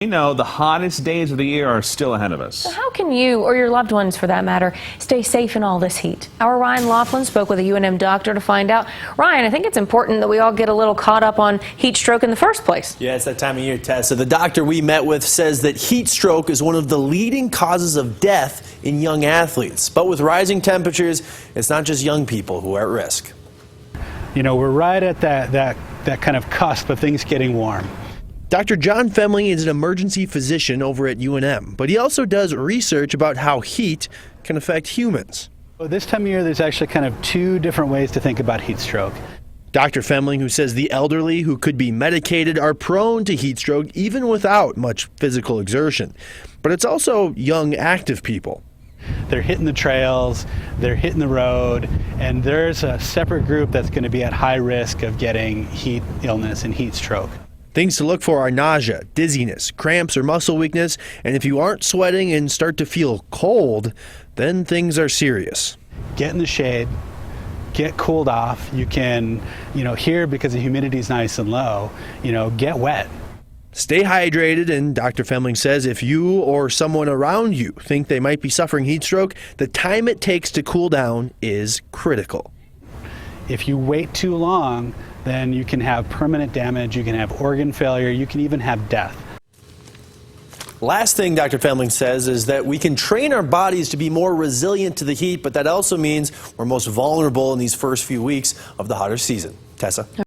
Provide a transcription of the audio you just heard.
We know the hottest days of the year are still ahead of us. So how can you, or your loved ones for that matter, stay safe in all this heat? Our Ryan Laughlin spoke with a UNM doctor to find out. Ryan, I think it's important that we all get a little caught up on heat stroke in the first place. Yeah, it's that time of year, Tessa. The doctor we met with says that heat stroke is one of the leading causes of death in young athletes. But with rising temperatures, it's not just young people who are at risk. You know, we're right at that kind of cusp of things getting warm. Dr. Jon Femling is an emergency physician over at UNM, but he also does research about how heat can affect humans. Well, this time of year, there's actually kind of two different ways to think about heat stroke. Dr. Femling, who says the elderly who could be medicated are prone to heat stroke even without much physical exertion. But it's also young, active people. They're hitting the trails, they're hitting the road, and there's a separate group that's going to be at high risk of getting heat illness and heat stroke. Things to look for are nausea, dizziness, cramps, or muscle weakness. And if you aren't sweating and start to feel cold, then things are serious. Get in the shade, get cooled off. You can, here because the humidity is nice and low, get wet. Stay hydrated, and Dr. Femling says if you or someone around you think they might be suffering heat stroke, the time it takes to cool down is critical. If you wait too long, then you can have permanent damage, you can have organ failure, you can even have death. Last thing Dr. Femling says is that we can train our bodies to be more resilient to the heat, but that also means we're most vulnerable in these first few weeks of the hotter season. Tessa?